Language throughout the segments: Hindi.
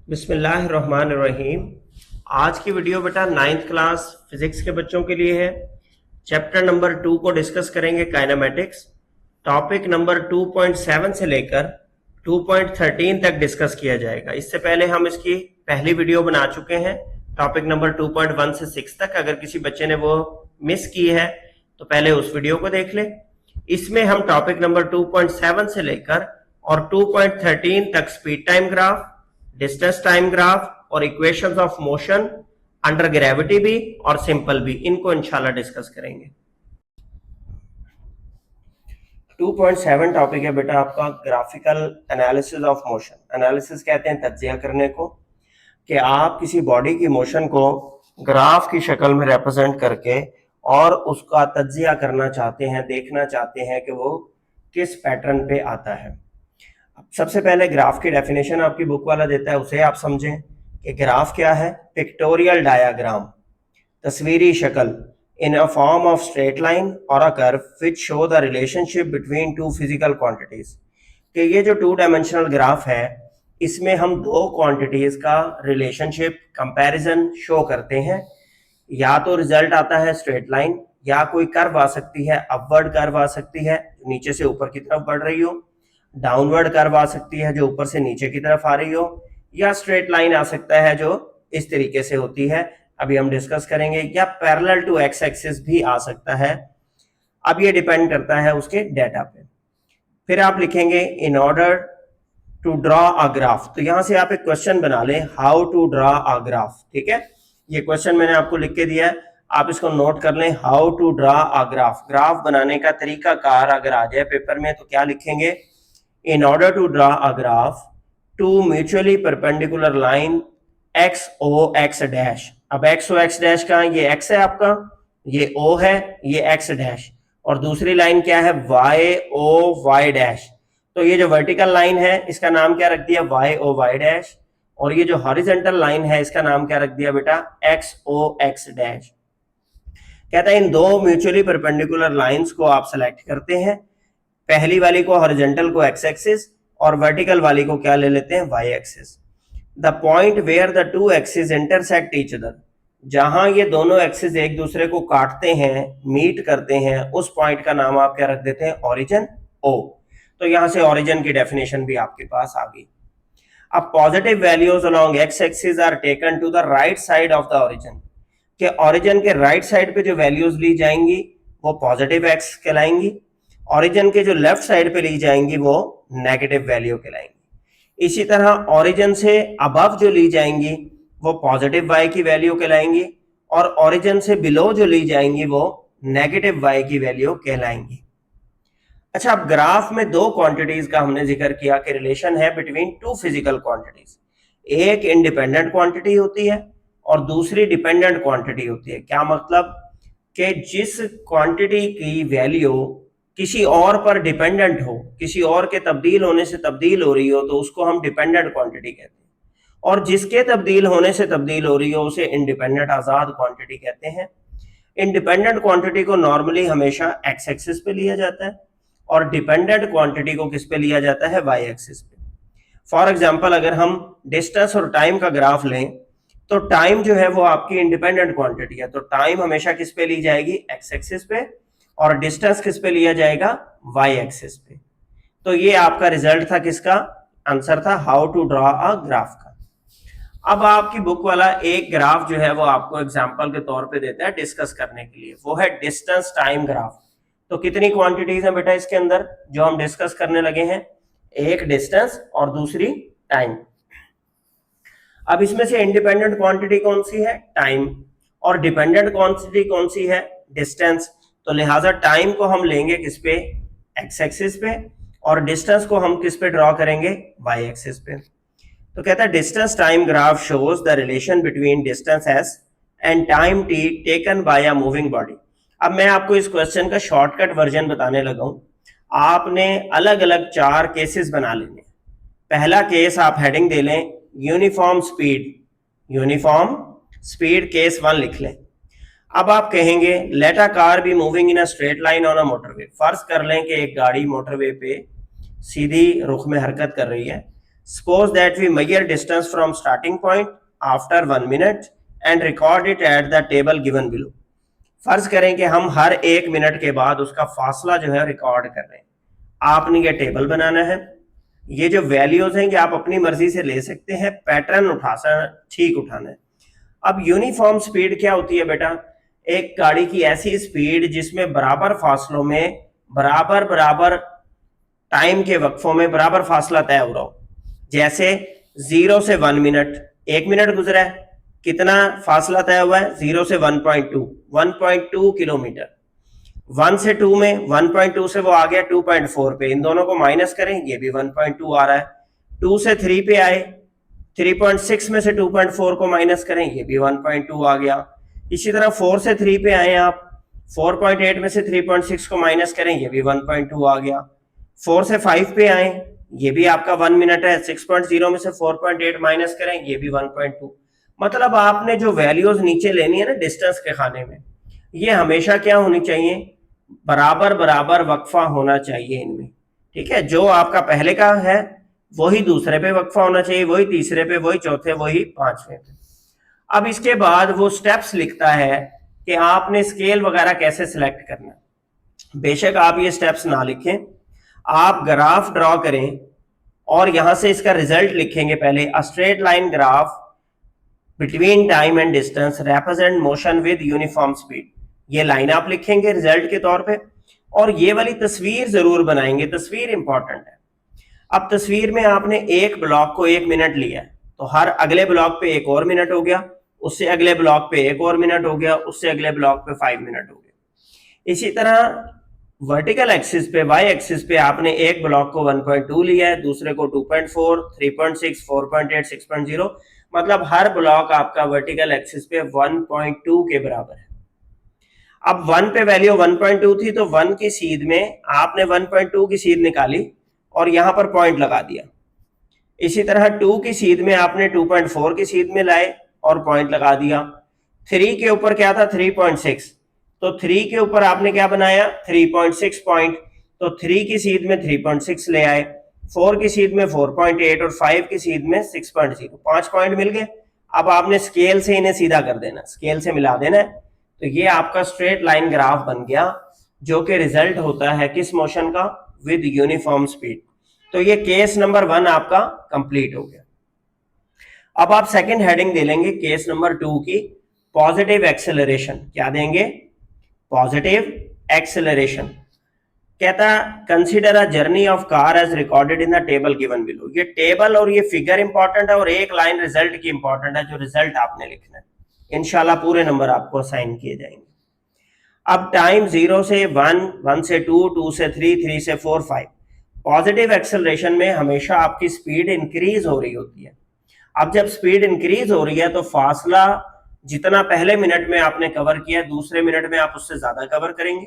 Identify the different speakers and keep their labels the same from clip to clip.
Speaker 1: बिस्मिल्लाहिर्रहमानिर्रहीम। आज की वीडियो बेटा 9th क्लास फिजिक्स के बच्चों के लिए है। चैप्टर नंबर 2 को डिस्कस करेंगे, काइनेमेटिक्स। टॉपिक नंबर 2.7 से लेकर 2.13 तक डिस्कस किया जाएगा। इससे पहले हम इसकी पहली वीडियो बना चुके हैं, टॉपिक नंबर 2.1 से 6 तक। अगर किसी बच्चे ने वो मिस की है तो पहले उस वीडियो को देख ले। इसमें हम टॉपिक नंबर 2.7 से लेकर और 2.13 तक speed time graph, distance time graph और equations of motion under gravity भी और सिंपल भी, इनको इंशाल्लाह डिस्कस करेंगे। 2.7 टॉपिक है बेटा आपका graphical analysis of motion. Analysis कहते हैं तज्जिया करने को, कि आप किसी बॉडी की मोशन को ग्राफ की शक्ल में रिप्रेजेंट करके और उसका तज्जिया करना चाहते हैं, देखना चाहते हैं कि वो किस पैटर्न पे आता है। सबसे पहले ग्राफ की डेफिनेशन आपकी बुक वाला देता है, उसे आप समझें कि ग्राफ क्या है। पिक्टोरियल डायाग्राम, तस्वीरी शक्ल, in a form of straight line और a curve which show the relationship between two physical quantities. कि ये जो 2 डायमेंशनल ग्राफ है, इसमें हम 2 क्वांटिटीज का रिलेशनशिप, कंपैरिजन शो करते हैं। या तो रिजल्ट आता है स्ट्रेट लाइन, या कोई कर्व आ सकती है, अपवर्ड कर्व आ सकती है नीचे से ऊपर की तरफ बढ़ रही हो, डाउनवर्ड कर्व आ सकती है जो ऊपर से नीचे की तरफ आ रही हो, या स्ट्रेट लाइन आ सकता है जो इस तरीके से होती है, अभी हम डिस्कस करेंगे, या पैरेलल टू एक्स एक्सिस भी आ सकता है। अब ये डिपेंड करता है उसके डेटा पे। फिर आप लिखेंगे in order to draw a graph. तो यहां से आप एक क्वेश्चन बना लें, how to draw a graph. ठीक है, ये क्वेश्चन मैंने आपको लिख के दिया है, आप इसको नोट कर लें। How to draw a graph, graph बनाने का तरीका कार अगर आ जाए पेपर में तो क्या लिखेंगे। In order to draw a graph, two mutually perpendicular line x o x dash। अब x o x dash का ये x है आपका, ये o है, ये x dash, और दूसरी लाइन क्या है, y o y dash। तो ये जो वर्टिकल लाइन है इसका नाम क्या रख दिया, y o y dash, और ये जो हॉरिजॉन्टल लाइन है इसका नाम क्या रख दिया बेटा, x o x dash। कहता है इन 2 म्यूचुअली परपेंडिकुलर लाइंस को आप सेलेक्ट करते हैं। पहली वाली को हॉरिजॉन्टल को एक्स एक्सिस और वर्टिकल वाली को क्या ले लेते हैं, Y axis. The point where the 2 axis intersect each other, जहां ये दोनों एक्सिस एक दूसरे को काटते हैं, मीट करते हैं, उस पॉइंट का नाम आप क्या रख देते हैं, ओरिजिन ओ। तो यहां से ओरिजिन की डेफिनेशन भी आपके पास आ गई। अब positive values along X axis are taken to the right side of the origin. के ओरिजिन के राइट साइड पे जो वैल्यूज ली जाएंगी वो पॉजिटिव एक्स कहलाएंगी, ओरिजिन के जो लेफ्ट साइड पे ली जाएंगी वो नेगेटिव वैल्यू कहलाएंगी। इसी तरह ओरिजिन से अबव जो ली जाएंगी वो पॉजिटिव वाई की वैल्यू कहलाएंगी, और ओरिजिन से बिलो जो ली जाएंगी वो नेगेटिव वाई की वैल्यू कहलाएंगी। अच्छा, अब ग्राफ में 2 क्वांटिटीज का हमने जिक्र किया कि रिलेशन है बिटवीन 2 फिजिकल क्वांटिटीज। एक इंडिपेंडेंट क्वांटिटी होती है और दूसरी डिपेंडेंट क्वांटिटी होती है। क्या मतलब कि जिस क्वांटिटी की वैल्यू किसी और पर डिपेंडेंट हो, किसी और के तब्दील होने से तब्दील हो रही हो, तो उसको हम डिपेंडेंट क्वांटिटी कहते हैं, और जिसके तब्दील होने से तब्दील हो रही हो उसे इंडिपेंडेंट आजाद क्वांटिटी कहते हैं। इंडिपेंडेंट क्वांटिटी को नॉर्मली हमेशा एक्स एक्सिस पे लिया जाता है और डिपेंडेंट क्वांटिटी को किस पे लिया जाता है, वाई एक्सिस पे। फॉर एग्जाम्पल अगर हम डिस्टेंस और टाइम का ग्राफ लें तो टाइम जो है वो आपकी इंडिपेंडेंट क्वांटिटी है, तो टाइम हमेशा किस पे ली जाएगी, एक्स एक्सिस पे, और डिस्टेंस किस पे लिया जाएगा, वाई एक्सिस पे। तो ये आपका रिजल्ट था, किसका आंसर था, how to draw a graph का। अब आपकी बुक वाला एक ग्राफ जो है वो आपको एग्जांपल के तौर पे देता है डिस्कस करने के लिए, वो है डिस्टेंस टाइम ग्राफ। तो कितनी क्वांटिटीज हैं बेटा इसके अंदर जो हम डिस्कस करने लगे हैं, एक डिस्टेंस और दूसरी टाइम। अब इसमें से इंडिपेंडेंट क्वांटिटी कौन सी है, टाइम, और डिपेंडेंट क्वांटिटी कौन सी है, डिस्टेंस। तो लिहाजा टाइम को हम लेंगे किस पे, एक्स एक्सिस पे, और डिस्टेंस को हम किस पे ड्रॉ करेंगे, वाई एक्सिस पे। तो कहता है distance time graph shows the relation between distance S and time T taken by a moving body. अब मैं आपको इस क्वेश्चन का शॉर्टकट वर्जन बताने लगा हूं। आपने अलग अलग 4 केसेस बना लेने। पहला केस आप हेडिंग दे लें uniform speed, uniform speed case 1 लिख लें। अब आप कहेंगे let a car B moving in a straight line on a motorway. फर्ज कर लें कि एक गाड़ी मोटरवे पे सीधी रुख में हरकत कर रही है। Suppose that we measure distance from starting point after 1 minute and record it at the table given below. फर्ज करें कि हम हर 1 मिनट के बाद उसका फासला जो है रिकॉर्ड कर रहे हैं। आपने ये टेबल बनाना है, ये जो वैल्यूज हैं ये आप अपनी मर्जी से ले सकते हैं, पैटर्न ठीक उठाना है। अब यूनिफॉर्म स्पीड क्या होती है बेटा? एक गाड़ी की ऐसी स्पीड जिसमें बराबर फासलों में बराबर टाइम के वक्फों में बराबर फासला तय हो रहा हो। जैसे 0 से 1 मिनट, 1 मिनट गुजरा है, कितना फासला तय हुआ है? 0 से 1.2 किलोमीटर। 1 से 2 में 1.2 से वो आ गया 2.4 पे, इन दोनों को माइनस करें, ये भी 1.2 आ रहा है। 2 से 3 पे आए, 3.6 में से 2.4 को माइनस करें, ये भी 1.2 आ गया। इसी तरह 4 से 3 पे आए आप, 4.8 में से 3.6 को माइनस करें, ये भी 1.2 आ गया। 4 से 5 पे आए, ये भी आपका 1 मिनट है, 6.0 में से 4.8 माइनस करें, ये भी 1.2। मतलब आपने जो वैल्यूज नीचे लेनी है ना डिस्टेंस के खाने में, ये हमेशा क्या होनी चाहिए? बराबर वक्फा होना चाहिए इनमें, ठीक है। जो आपका पहले का है वही दूसरे पे वक्फा होना चाहिए, वही तीसरे पे, वही चौथे, वही पांचवे पे। अब इसके बाद वो स्टेप्स लिखता है कि आपने स्केल वगैरह कैसे सिलेक्ट करना है। बेशक आप ये स्टेप्स ना लिखें, आप ग्राफ ड्रॉ करें और यहां से इसका रिजल्ट लिखेंगे। पहले अ straight line graph between time and distance represent motion with uniform speed, ये लाइन आप लिखेंगे रिजल्ट के तौर पे, और ये वाली तस्वीर जरूर बनाएंगे, तस्वीर इंपॉर्टेंट है। अब तस्वीर में आपने एक ब्लॉक को 1 मिनट लिया है, तो हर अगले ब्लॉक पे 1 और मिनट हो गया, उससे अगले ब्लॉक पे 1 और मिनट हो गया, उससे अगले ब्लॉक पे 5 मिनट हो गया। इसी तरह वर्टिकल एक्सिस पे, वाई एक्सिस पे आपने एक ब्लॉक को 1.2 लिया है, दूसरे को 2.4, 3.6, 4.8, 6.0, मतलब हर ब्लॉक आपका वर्टिकल एक्सिस पे 1.2 के बराबर है। अब 1 पे वैल्यू 1.2 थी, तो 1 की सीध में आपने 1.2 की सीध निकाली और यहां पर पॉइंट लगा दिया। इसी तरह 2 की सीध में आपने 2.4 की सीध में लाए और पॉइंट लगा दिया। 3 के ऊपर क्या था? 3.6, तो 3 के ऊपर आपने क्या बनाया? 3.6 पॉइंट, तो 3 की सीध में 3.6 ले आए, 4 की सीध में 4.8 और 5 की सीध में 6.0, 5 पॉइंट मिल गए। अब आपने स्केल से इन्हें सीधा कर देना, स्केल से मिला देना है, तो ये आपका स्ट्रेट लाइन ग्राफ बन गया, जो कि रिजल्ट होता है किस मोशन का? With uniform speed. तो ये केस नंबर 1 आपका कंप्लीट हो गया। अब आप सेकंड हेडिंग दे लेंगे केस नंबर 2 की, पॉजिटिव एक्सेलरेशन। क्या देंगे? Positive acceleration. कहता consider a journey of car as recorded in the table given below. ये टेबल और ये फिगर इंपॉर्टेंट है और एक लाइन रिजल्ट की इंपॉर्टेंट है, जो रिजल्ट आपने लिखना है। इंशाल्लाह पूरे नंबर आपको असाइन किए जाएंगे। अब टाइम 0 से 1, 1 से 2, 2 से 3, 3 से 4, 5। पॉजिटिव एक्सेलरेशन में हमेशा आपकी स्पीड इंक्रीज हो रही होती है। अब जब स्पीड इंक्रीज हो रही है तो फासला जितना पहले मिनट में आपने कवर किया, दूसरे मिनट में आप उससे ज्यादा कवर करेंगे,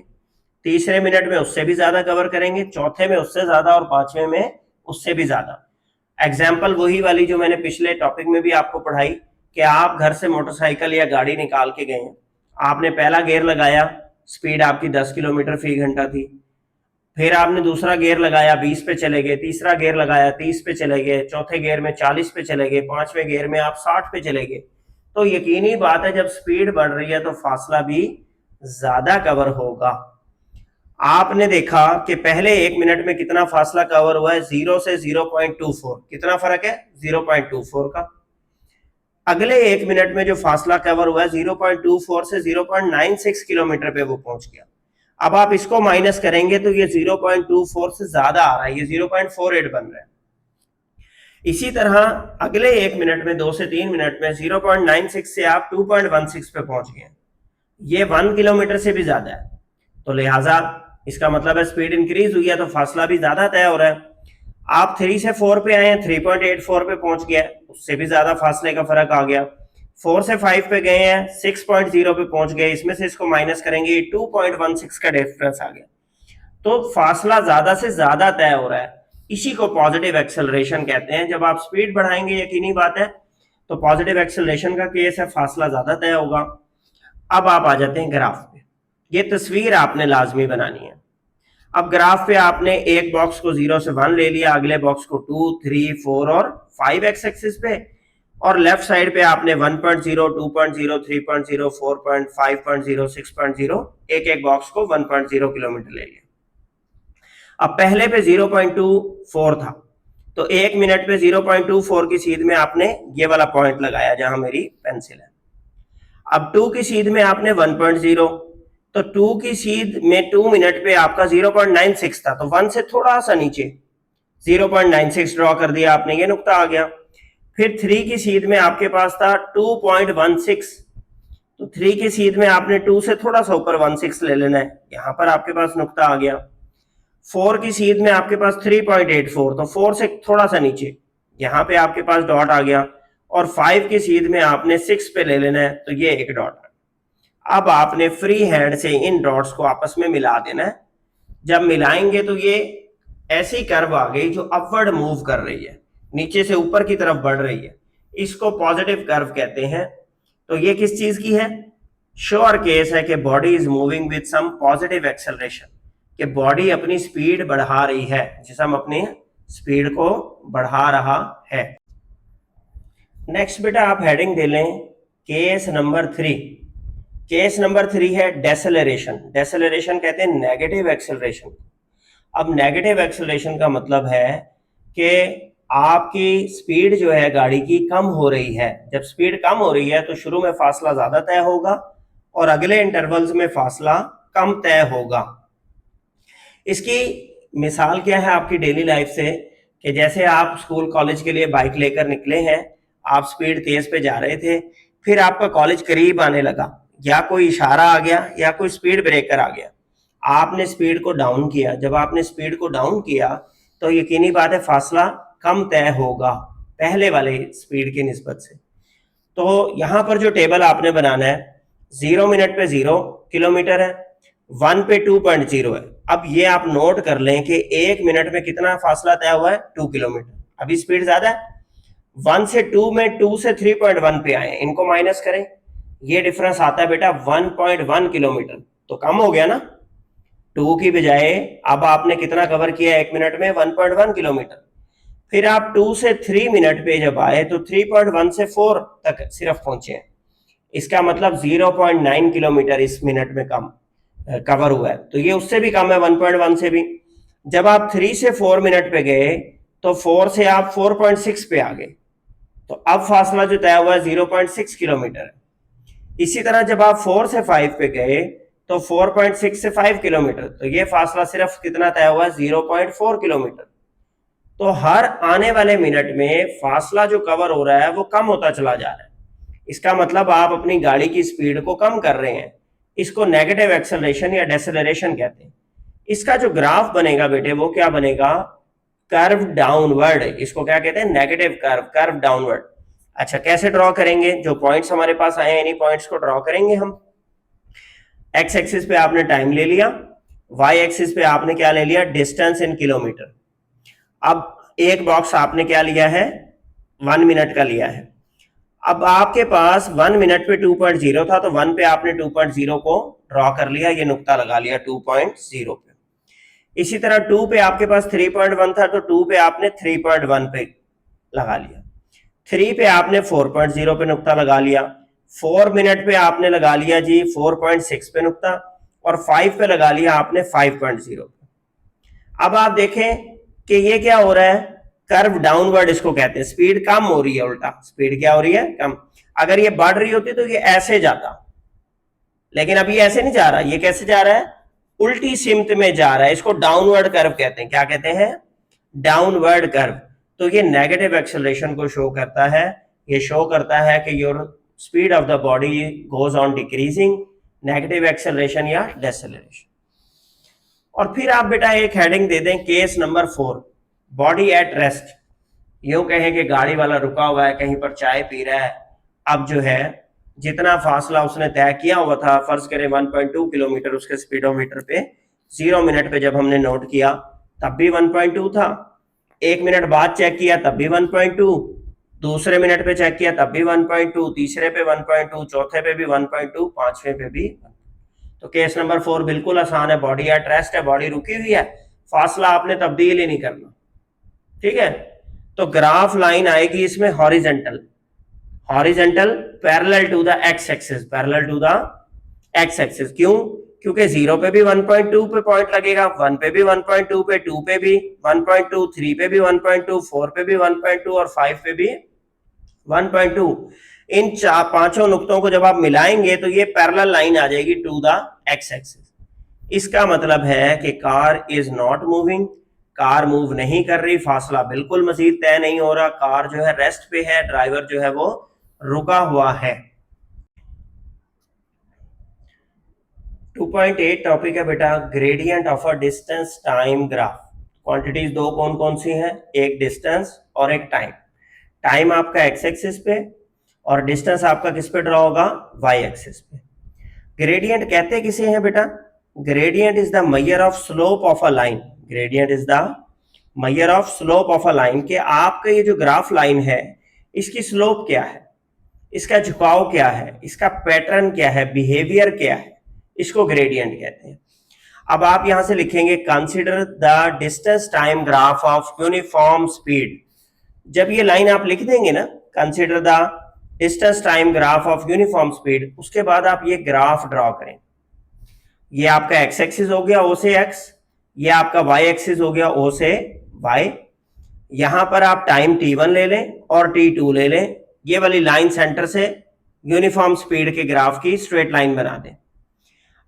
Speaker 1: तीसरे मिनट में उससे भी ज्यादा कवर करेंगे, चौथे में उससे ज्यादा और पांचवें में उससे भी ज्यादा। एग्जाम्पल वही वाली जो मैंने पिछले टॉपिक में भी आपको पढ़ाई कि आप घर से मोटरसाइकिल या गाड़ी निकाल के गए, आपने पहला गियर लगाया, स्पीड आपकी 10 किलोमीटर फी घंटा थी, फिर आपने दूसरा गियर लगाया, 20 पे चले गए, तीसरा गियर लगाया, 30 पे चले गए, चौथे गियर में 40 पे चले गए, पांचवें गियर में आप 60 पे चले गए। तो यकीनी बात है जब स्पीड बढ़ रही है तो फासला भी ज्यादा कवर होगा। आपने देखा कि पहले 1 मिनट में कितना फासला कवर हुआ है? 0 से 0.24, कितना फर्क है? 0.24 का। अगले 1 मिनट में जो फासला कवर हुआ है 0.24 से 0.96 किलोमीटर पे वो पहुंच गया। अब आप इसको माइनस करेंगे तो ये 0.24 से ज्यादा आ रहा है, ये 0.48 बन रहा है। इसी तरह अगले 1 मिनट में, 2 से 3 मिनट में 0.96 से आप 2.16 पे पहुंच गए, ये 1 किलोमीटर से भी ज्यादा है। तो लिहाजा इसका मतलब है स्पीड इंक्रीज हुई है तो फासला भी ज्यादा तय हो रहा है। आप 3 से 4 पे आए हैं, 3.84 पे पहुंच गया, उससे भी ज्यादा फासले का फर्क आ गया। 4 से 5 पे गए हैं, 6.0 पे पहुंच गए, इसमें से इसको माइनस करेंगे, 2.16 का डिफरेंस आ गया। तो फासला ज्यादा से ज्यादा तय हो रहा है, इसी को पॉजिटिव एक्सेलरेशन कहते हैं। जब आप स्पीड बढ़ाएंगे, यकीनी बात है, तो पॉजिटिव एक्सेलरेशन का केस है, फासला ज्यादा तय होगा। अब आप आ जाते हैं ग्राफ पे, ये तस्वीर आपने लाजमी बनानी है। अब ग्राफ पे आपने एक बॉक्स को 0 से 1 ले लिया, अगले बॉक्स को 2, 3, 4 और 5 एक्स एक्सिस पे, और लेफ्ट साइड पे आपने 1.0, 2.0, 3.0, 4.0, 5.0, 6.0 एक एक बॉक्स को 1.0 किलोमीटर ले लिया। अब पहले पे 0.24 था, तो एक मिनट पे 0.24 की सीध में आपने ये वाला पॉइंट लगाया जहां मेरी पेंसिल है। अब 2 की सीध में आपने 1.0, तो 2 की सीध में 2 मिनट पे आपका 0.96 था, तो 1 से थोड़ा सा नीचे 0.96 ड्रॉ कर दिया आपने, ये नुक्ता आ गया। फिर 3 की सीध में आपके पास था 2.16, तो 3 की सीध में आपने 2 से थोड़ा सा ऊपर 16 ले लेना है, यहां पर आपके पास नुक्ता आ गया। 4 की सीध में आपके पास 3.84, तो 4 से थोड़ा सा नीचे, यहां पे आपके पास डॉट आ गया। और 5 की सीध में आपने 6 पे ले लेना है, तो ये एक डॉट है। अब आपने फ्री हैंड से इन डॉट्स को आपस में मिला देना है। जब मिलाएंगे तो ये ऐसी कर्व आ गई जो अपवर्ड मूव कर रही है, नीचे से ऊपर की तरफ बढ़ रही है, इसको पॉजिटिव कर्व कहते हैं। तो ये किस चीज की है? श्योर केस है कि body is moving with some positive acceleration, कि बॉडी अपनी स्पीड बढ़ा रही है, जिसम अपनी स्पीड को बढ़ा रहा है। नेक्स्ट बेटा आप हेडिंग दे लें केस नंबर 3। केस नंबर 3 है डेसेलरेशन। डेसेलरेशन कहते हैं नेगेटिव एक्सेलरेशन। अब नेगेटिव एक्सेलरेशन का मतलब है कि आपकी स्पीड जो है गाड़ी की कम हो रही है। जब स्पीड कम हो रही है तो शुरू में फासला ज्यादा तय होगा और अगले इंटरवल्स में फासला कम तय होगा। इसकी मिसाल क्या है आपकी डेली लाइफ से, कि जैसे आप स्कूल कॉलेज के लिए बाइक लेकर निकले हैं, आप स्पीड तेज पे जा रहे थे, फिर आपका कॉलेज करीब आने लगा, या कोई इशारा आ गया या कोई स्पीड ब्रेकर आ गया, आपने स्पीड को डाउन किया। जब आपने स्पीड को डाउन किया तो यकीनी बात है फासला कम तय होगा पहले वाले स्पीड की निस्बत से। तो यहां पर जो टेबल आपने बनाना है, 0 मिनट पे 0 किलोमीटर है, 1 पे 2.0 है। अब ये आप नोट कर लें कि 1 मिनट में कितना फासला तय हुआ है, 2 किलोमीटर। अभी स्पीड ज्यादा है, 1 से 2 में 2 से 3.1 पे आए, इनको माइनस करें, ये डिफरेंस आता है बेटा 1.1 किलोमीटर। तो कम हो गया ना, 2 की बजाय अब आपने कितना कवर किया 1 मिनट में, 1.1 किलोमीटर। फिर आप 2 से 3 मिनट पे जब आए तो 3.1 से 4 तक सिर्फ पहुंचे हैं, इसका मतलब 0.9 किलोमीटर इस मिनट में कम कवर हुआ है। तो ये उससे भी कम है 1.1 से भी। जब आप 3 से 4 मिनट पे गए तो 4 से आप 4.6 पे आ गए, तो अब फासला जो तय हुआ है 0.6 किलोमीटर है। इसी तरह जब आप 4 से 5 पे गए तो 4.6 से 5 किलोमीटर, तो ये फासला सिर्फ कितना तय हुआ है, 0.4 किलोमीटर। तो हर आने वाले मिनट में फासला जो कवर हो रहा है वो कम होता चला जा रहा है। इसका मतलब आप अपनी गाड़ी की स्पीड को कम कर रहे हैं। इसको नेगेटिव एक्सेलरेशन या डेसेलरेशन कहते हैं। इसका जो ग्राफ बनेगा बेटे वो क्या बनेगा, कर्व डाउनवर्ड। इसको क्या कहते हैं, नेगेटिव कर्व, कर्व डाउनवर्ड। अच्छा कैसे ड्रॉ करेंगे, जो पॉइंट्स हमारे पास आए हैं इन्हीं पॉइंट्स को ड्रॉ करेंगे हम। एक्स एक्सिस पे आपने टाइम ले लिया, वाई एक्सिस पे आपने क्या ले लिया, डिस्टेंस इन किलोमीटर। अब एक बॉक्स आपने क्या लिया है, 1 मिनट का लिया है। अब आपके पास 1 मिनट पे 2.0 था, तो 1 पे आपने 2.0 को ड्रॉ कर लिया, ये नुक्ता लगा लिया 2.0 पे। इसी तरह 2 पे आपके पास 3.1 था, तो 2 पे आपने 3.1 पे लगा लिया। 3 पे आपने 4.0 पे नुक्ता लगा लिया। 4 मिनट पे आपने लगा लिया जी 4.6 पे नुक्ता, और 5 पे लगा लिया आपने 5.0 पे। अब आप देखें कि ये क्या हो रहा है, कर्व डाउनवर्ड इसको कहते हैं। स्पीड कम हो रही है, उल्टा स्पीड क्या हो रही है, कम। अगर ये बढ़ रही होती तो ये ऐसे जाता, लेकिन अभी ऐसे नहीं जा रहा। ये कैसे जा रहा है, उल्टी सिमत में जा रहा है। इसको डाउनवर्ड कर्व कहते हैं। क्या कहते हैं, डाउनवर्ड कर्व। तो ये नेगेटिव एक्सेलरेशन को शो करता है। ये शो करता है कि your speed of the body goes on decreasing, negative acceleration या डेसेलरेशन। और फिर आप बेटा एक हेडिंग दे दें case number 4, body at rest. यूं कहें कि गाड़ी वाला रुका हुआ है, कहीं पर चाय पी रहा है। अब जो है जितना फासला उसने तय किया हुआ था, फर्ज करें 1.2 किलोमीटर उसके स्पीडोमीटर पे, 0 मिनट पे जब हमने नोट किया तब भी 1.2 था, 1 मिनट बाद चेक किया तब भी 1.2, दूसरे मिनट पे चेक किया तब भी 1.2, तीसरे पे 1.2, चौथे पे भी 1.2, पांचवें पे भी। तो केस नंबर 4 बिल्कुल आसान है, बॉडी एट रेस्ट है, बॉडी रुकी हुई है, फासला आपने तब्दील ही नहीं करना, ठीक है। तो ग्राफ लाइन आएगी इसमें horizontal, horizontal parallel to the x axis, parallel to the x axis. क्यों? क्योंकि 0 पे भी 1.2 पे पॉइंट लगेगा, 1 पे भी 1.2 पे, 2 पे भी 1.2, 3 पे भी 1.2, 4 पे भी 1.2 और 5 पे भी 1.2। इन पांचों नुक्तों को जब आप मिलाएंगे तो ये पैरेलल लाइन आ जाएगी टू द एक्स एक्सिस। इसका मतलब है कि car is not moving, car move नहीं कर रही, फासला बिल्कुल मजीद तय नहीं हो रहा, कार जो है रेस्ट पे है, ड्राइवर जो है वो रुका हुआ है। 2.8 टॉपिक है बेटा, gradient of a distance time graph. Quantities दो कौन कौन सी हैं, एक डिस्टेंस और एक टाइम। टाइम आपका एक्स एक्सिस पे और डिस्टेंस आपका किस पे ड्रॉ होगा, वाई एक्सिस पे। ग्रेडियंट कहते किसे हैं बेटा, gradient is the measure of slope of a line, gradient is the measure of slope of a line, के आपका ये जो ग्राफ लाइन है इसकी स्लोप क्या है, इसका झुकाव क्या है, इसका पैटर्न क्या है, बिहेवियर क्या है, इसको ग्रेडियंट कहते हैं। अब आप यहां से लिखेंगे consider the distance time graph of uniform speed. जब ये लाइन आप लिख देंगे ना, consider the distance time graph of uniform speed, उसके बाद आप ये ग्राफ ड्रॉ करें। ये आपका एक्स एक्सिस हो गया ओ से एक्स, ये आपका वाई एक्सिस हो गया ओ से वाई। यहां पर आप टाइम t1 ले लें और t2 ले लें, ये वाली लाइन सेंटर से यूनिफॉर्म स्पीड के ग्राफ की स्ट्रेट लाइन बना दें।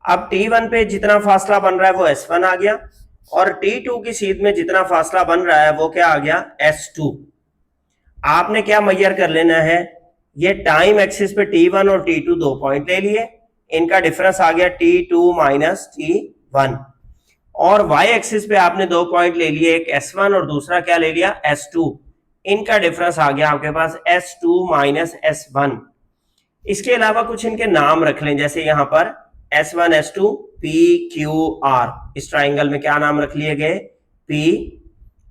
Speaker 1: अब t1 पे जितना फासला बन रहा है वो s1 आ गया, और t2 की सीध में जितना फासला बन रहा है वो क्या आ गया, s2। आपने क्या मेजर कर लेना है, ये टाइम एक्सिस पे t1 और t2 दो पॉइंट ले लिए, इनका डिफरेंस आ गया t2 माइनस t1, और y एक्सिस पे आपने दो पॉइंट ले लिए, एक s1 और दूसरा क्या ले लिया, s2, इनका डिफरेंस आ गया आपके पास s2 माइनस s1। इसके अलावा कुछ इनके नाम रख लें, जैसे यहां पर s1 s2 p q r, इस ट्राइंगल में क्या नाम रख लिए गए, p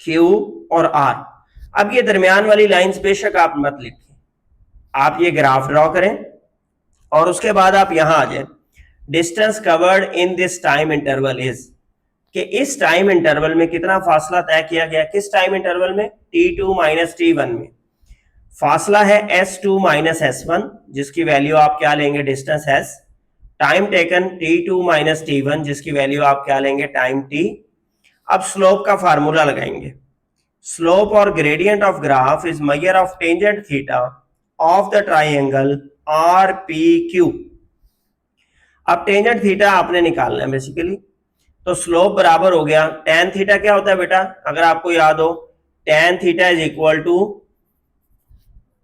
Speaker 1: q और r। अब ये दरमियान वाली लाइंस बेशक आप मत लिखें, आप ये ग्राफ ड्रॉ करें और उसके बाद आप यहां आ जाए, distance covered in this time interval is, कि इस टाइम इंटरवल में कितना फासला तय किया गया, किस टाइम इंटरवल में, t2 माइनस t1 में। फासला है s2 माइनस s1, जिसकी वैल्यू आप क्या लेंगे, distance s। Time taken t2 minus t1, जिसकी वैल्यू आप क्या लेंगे, टाइम t। अब स्लोप का फार्मूला लगाएंगे, स्लोप और gradient of graph is measure of tangent theta of the triangle R P Q. अब टेंजेंट थीटा आपने निकालना है बेसिकली, तो स्लोप बराबर हो गया tan थीटा, क्या होता है बेटा, अगर आपको याद हो, tan theta is equal to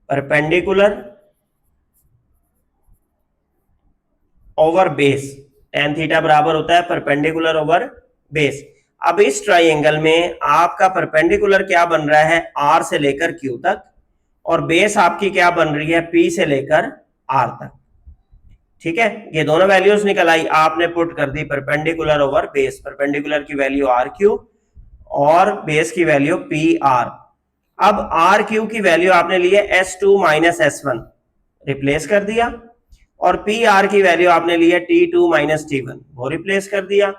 Speaker 1: perpendicular over base, tan theta बराबर होता है परपेंडिकुलर ओवर बेस। अब इस ट्राइंगल में आपका परपेंडिकुलर क्या बन रहा है, r से लेकर q तक, और बेस आपकी क्या बन रही है, p से लेकर r तक, ठीक है। ये दोनों वैल्यूज निकल आई, आपने पुट कर the perpendicular over base, perpendicular की वैल्यू आर क्यू और बेस की वैल्यू पी आर। अब आर क्यू की वैल्यू आपने ली है s2 माइनस s1, रिप्लेस कर दिया, और पी आर की वैल्यू आपने ली है t2 माइनस t1, वो रिप्लेस कर दिया।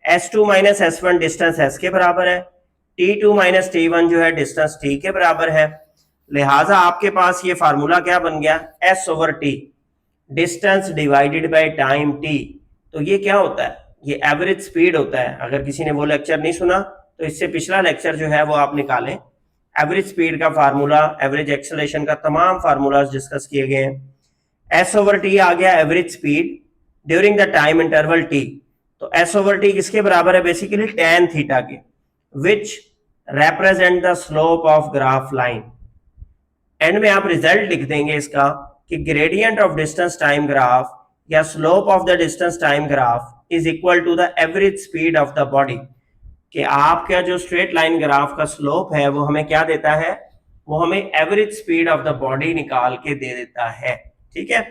Speaker 1: s2 minus s1 distance s के बराबर है, t2 माइनस t1 जो है डिस्टेंस t के बराबर है, लिहाजा आपके पास ये फार्मूला क्या बन गया, s over t, distance divided by time t। तो ये क्या होता है, ये एवरेज स्पीड होता है। अगर किसी ने वो लेक्चर नहीं सुना तो इससे पिछला लेक्चर जो है वो आप निकालें, एवरेज स्पीड का फार्मूला, एवरेज एक्सेलरेशन का तमाम फार्मूलाज डिस्कस किए गए हैं। s ओवर t आ गया average speed during the time interval t, तो s ओवर t किसके बराबर है, बेसिकली tan थीटा के, which represent the slope of graph line। End में आप रिजल्ट लिख देंगे इसका कि gradient of distance time graph या slope of the distance time graph is equal to the average speed of the body, कि आपका जो स्ट्रेट लाइन ग्राफ का स्लोप है वो हमें क्या देता है, वो हमें average speed of the body निकाल के दे देता है, ठीक है।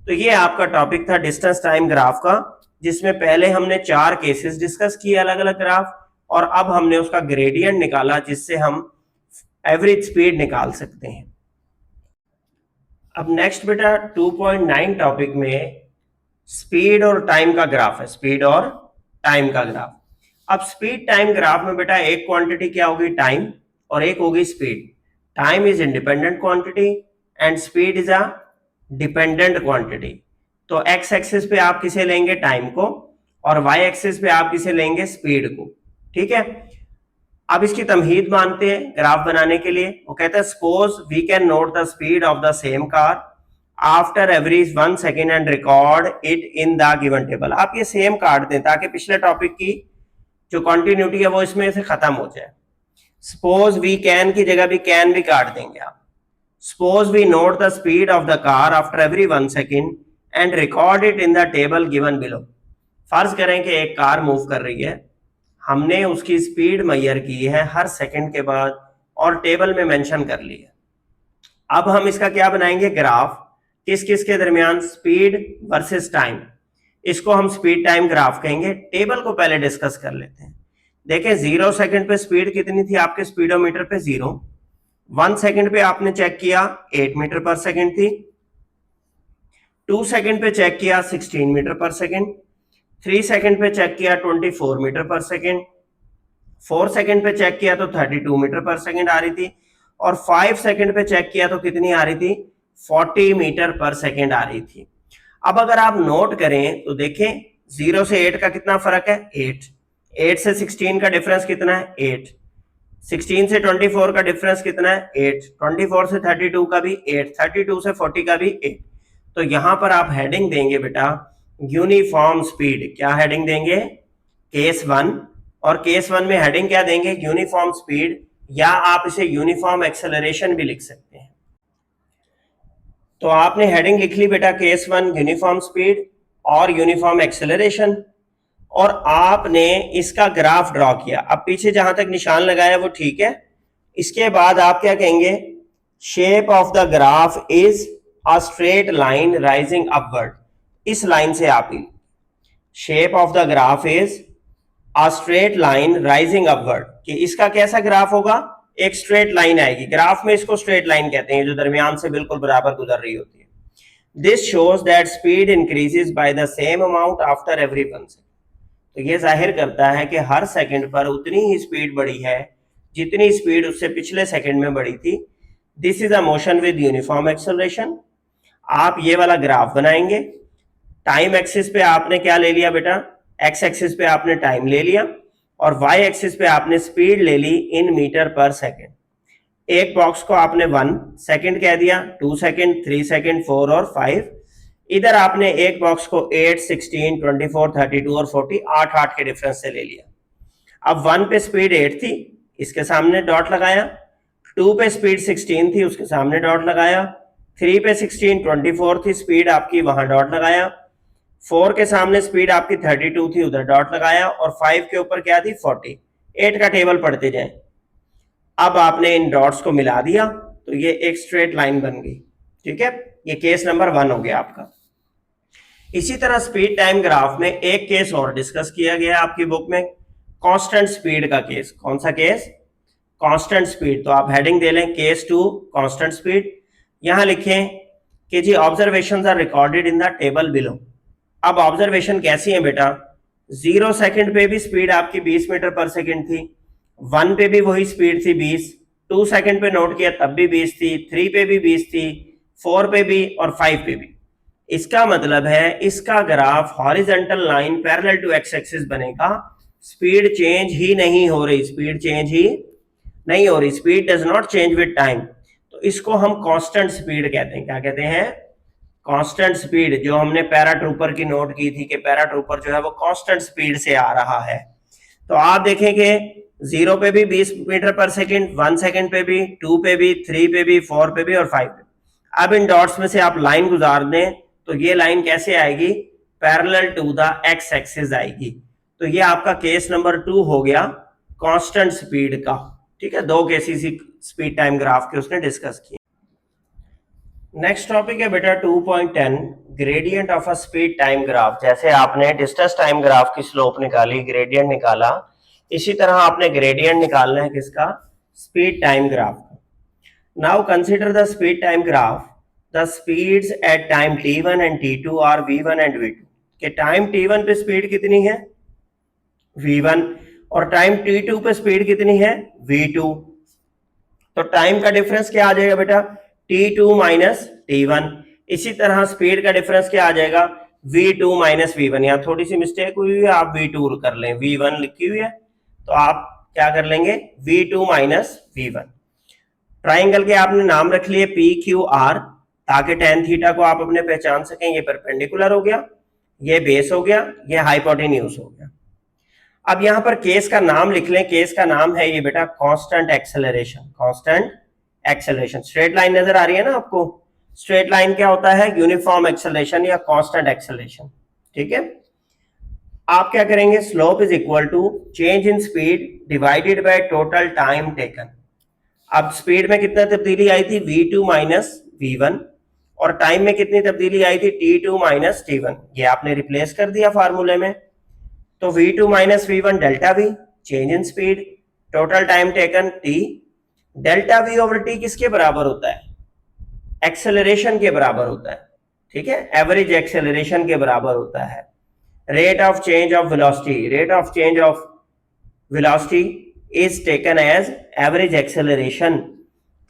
Speaker 1: तो ये आपका टॉपिक था डिस्टेंस टाइम ग्राफ का, जिसमें पहले हमने 4 केसेस डिस्कस किए अलग अलग ग्राफ, और अब हमने उसका ग्रेडियंट निकाला जिससे हम एवरेज स्पीड निकाल सकते हैं। अब नेक्स्ट बेटा 2.9 टॉपिक में स्पीड और टाइम का ग्राफ है, स्पीड और टाइम का ग्राफ। अब स्पीड टाइम ग्राफ में बेटा एक क्वांटिटी क्या होगी, टाइम, और एक होगी speed. Time is independent quantity and speed is a dependent quantity. तो एक्स एक्सिस पे आप किसे लेंगे, टाइम को, और वाई एक्सिस पे आप किसे लेंगे, स्पीड को। ठीक है, अब इसकी तमहीद मानते हैं ग्राफ बनाने के लिए। वो कहता है suppose we can note the speed of the same car after average 1 second and record it in the given table. आप ये सेम काट दें ताकि पिछले टॉपिक की जो कंटिन्यूटी है वो इसमें से खत्म हो जाए। सपोज वी कैन की जगह भी कैन भी काट देंगे आप। Suppose we note the speed of the car after every 1 second and record it in the table given below. फर्ज करें कि एक कार मूव कर रही है, हमने उसकी स्पीड मेजर की है हर सेकंड के बाद और टेबल में मेंशन कर ली है। अब हम इसका क्या बनाएंगे, ग्राफ, किस किस के दरमियान, स्पीड वर्सेस टाइम। इसको हम स्पीड टाइम ग्राफ कहेंगे। टेबल को पहले डिस्कस कर लेते हैं। देखें 0 सेकंड पे स्पीड कितनी थी आपके स्पीडोमीटर पे, 0। 1 सेकंड पे आपने चेक किया 8 मीटर पर सेकंड थी। 2 सेकंड पे चेक किया 16 मीटर पर सेकंड। 3 सेकंड पे चेक किया 24 मीटर पर सेकंड। 4 सेकंड पे चेक किया तो 32 मीटर पर सेकंड आ रही थी। और 5 सेकंड पे चेक किया तो कितनी आ रही थी, 40 मीटर पर सेकंड आ रही थी। अब अगर आप नोट करें तो देखें 0 से 8 का कितना फर्क है, 8। 8 से 16 का डिफरेंस कितना है, 8। 16 से 24 का डिफरेंस कितना है, 8। 24 से 32 का भी 8। 32 से 40 का भी 8। तो यहां पर आप हेडिंग देंगे बेटा यूनिफॉर्म स्पीड। क्या हेडिंग देंगे, केस 1। और केस 1 में हेडिंग क्या देंगे, यूनिफॉर्म स्पीड, या आप इसे यूनिफॉर्म एक्सेलरेशन भी लिख सकते हैं। तो आपने हेडिंग लिख ली बेटा केस 1 यूनिफॉर्म स्पीड और यूनिफॉर्म एक्सेलरेशन, और आपने इसका ग्राफ ड्रॉ किया। अब पीछे जहां तक निशान लगाया वो ठीक है। इसके बाद आप क्या कहेंगे, shape of the graph is a straight line rising upward. इस लाइन से आप ही, shape of the graph is a straight line rising upward, कि इसका कैसा ग्राफ होगा, एक स्ट्रेट लाइन आएगी। ग्राफ में इसको स्ट्रेट लाइन कहते हैं जो दरमियान से बिल्कुल बराबर गुजर रही होती है। This shows that speed increases by the same amount after every 1 second. तो ये जाहिर करता है कि हर सेकंड पर उतनी ही स्पीड बढ़ी है जितनी स्पीड उससे पिछले सेकंड में बढ़ी थी। This is a motion with uniform acceleration. आप ये वाला ग्राफ बनाएंगे। टाइम एक्सिस पे आपने क्या ले लिया बेटा, एक्स एक्सिस पे आपने टाइम ले लिया और वाई एक्सिस पे आपने स्पीड ले ली इन मीटर पर सेकेंड। एक बॉक्स को आपने 1 सेकेंड कह दिया, 2 सेकेंड, 3 सेकेंड, 4 और 5। इधर आपने एक बॉक्स को 8, 16, 24, 32 और 40 8 के डिफरेंस से ले लिया। अब 1 पे स्पीड 8 थी, इसके सामने डॉट लगाया। 2 पे स्पीड 16 थी, उसके सामने डॉट लगाया। 3 पे 16 24 थी स्पीड आपकी, वहां डॉट लगाया। 4 के सामने स्पीड आपकी 32 थी, उधर डॉट लगाया। और 5 के ऊपर क्या थी, 40। 8 का टेबल पढ़ते जाए। अब आपने इन डॉट्स को मिला दिया तो ये एक स्ट्रेट लाइन बन गई। ठीक है, ये केस नंबर 1 हो गया आपका। इसी तरह स्पीड टाइम ग्राफ में एक केस और डिस्कस किया गया आपकी बुक में, कांस्टेंट स्पीड का केस। कौन सा केस, कांस्टेंट स्पीड। तो आप हेडिंग दे लें केस 2 कांस्टेंट स्पीड। यहां लिखें कि जी observations are recorded in the table below. अब ऑब्जर्वेशन कैसी है बेटा, 0 सेकंड पे भी स्पीड आपकी 20 मीटर पर सेकंड थी, 1 पे भी वही स्पीड थी 20, 2 सेकंड पे नोट किया तब भी 20 थी, 3 पे भी 20 थी, 4 पे भी और 5 पे भी। इसका मतलब है इसका graph horizontal line parallel to x axis बनेगा। स्पीड चेंज ही नहीं हो रही, स्पीड चेंज ही नहीं हो रही, speed does not change with time. तो इसको हम कांस्टेंट स्पीड कहते हैं। क्या कहते हैं, कांस्टेंट स्पीड। जो हमने पैराट्रूपर की नोट की थी कि पैराट्रूपर जो है वो कांस्टेंट स्पीड से आ रहा है। तो आप देखें कि 0 पे भी 20 मीटर पर सेकंड, 1 सेकंड पे भी, 2 पे भी, 3 पे भी, 4 पे भी और 5 पे। अब इन डॉट्स में से आप लाइन गुजार दें तो ये लाइन कैसे आएगी, parallel to the x axis आएगी। तो ये आपका केस नंबर 2 हो गया कांस्टेंट स्पीड का। ठीक है, 2 केसेस स्पीड टाइम ग्राफ के उसने डिस्कस किए। नेक्स्ट टॉपिक है बेटा 2.10 gradient of a speed time graph. जैसे आपने डिस्टेंस टाइम ग्राफ की स्लोप निकाली, ग्रेडियंट निकाला, इसी तरह आपने ग्रेडियंट निकालना है किसका, स्पीड टाइम ग्राफ का। Now consider the speed time graph. The speeds at time t1 and t2 are v1 and v2। कि टाइम t1 पे स्पीड कितनी है v1 और टाइम t2 पे स्पीड कितनी है v2, तो टाइम का डिफरेंस क्या आ जाएगा बेटा t2 माइनस t1। इसी तरह स्पीड का डिफरेंस क्या आ जाएगा v2 माइनस v1। यहाँ थोड़ी सी मिस्टेक हुई है, आप v2 कर लें, v1 लिखी हुई है तो आप क्या कर लेंगे v2 माइनस v1। ट्राइंगल के आपने नाम रख लिए पी क्यू आर, ताकि टेन थीटा को आप अपने पहचान सकें। ये परपेंडिकुलर हो गया, ये बेस हो गया, ये हाइपोटेन्यूज हो गया। अब यहां पर केस का नाम लिख लें, केस का नाम है ये बेटा constant acceleration. Constant acceleration, straight line नजर आ रही है ना आपको, स्ट्रेट लाइन क्या होता है यूनिफॉर्म एक्सेलरेशन या कांस्टेंट एक्सेलरेशन, ठीक है। आप क्या करेंगे slope is equal to change in speed divided by total time taken. अब स्पीड में कितना तब्दीली आई थी v2 माइनस v1 और टाइम में कितनी तब्दीली आई थी t2 माइनस t1, ये आपने रिप्लेस कर दिया फार्मूले में। तो v2 minus v1 delta v, change in speed, total time taken t, delta v over t किसके बराबर होता है एक्सेलरेशन के बराबर होता है, ठीक है, एवरेज एक्सेलरेशन के बराबर होता है। Rate of change of velocity, rate of change of velocity is taken as average acceleration.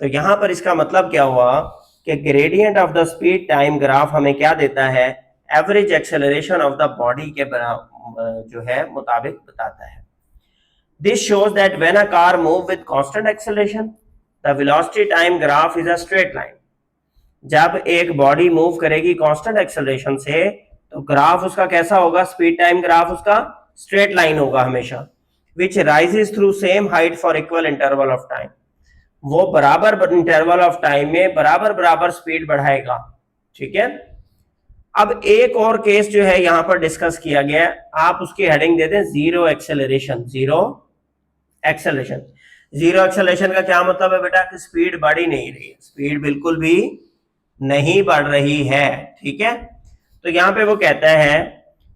Speaker 1: तो यहां पर इसका मतलब क्या हुआ कि gradient of the speed time graph हमें क्या देता है average acceleration of the body के जो है मुताबिक बताता है। This shows that when a car move with constant acceleration the velocity time graph is a straight line. जब एक बॉडी मूव करेगी कांस्टेंट एक्सेलरेशन से तो ग्राफ उसका कैसा होगा, स्पीड टाइम ग्राफ उसका स्ट्रेट लाइन होगा हमेशा, which rises through same height for equal interval of time। वो बराबर इंटरवल ऑफ टाइम में बराबर बराबर स्पीड बढ़ाएगा, ठीक है। अब एक और केस जो है यहां पर डिस्कस किया गया, आप उसकी हेडिंग दे दें zero acceleration. Zero acceleration, zero acceleration का क्या मतलब है बेटा कि स्पीड बढ़ ही नहीं रही है, स्पीड बिल्कुल भी नहीं बढ़ रही है, ठीक है। तो यहां पे वो कहता है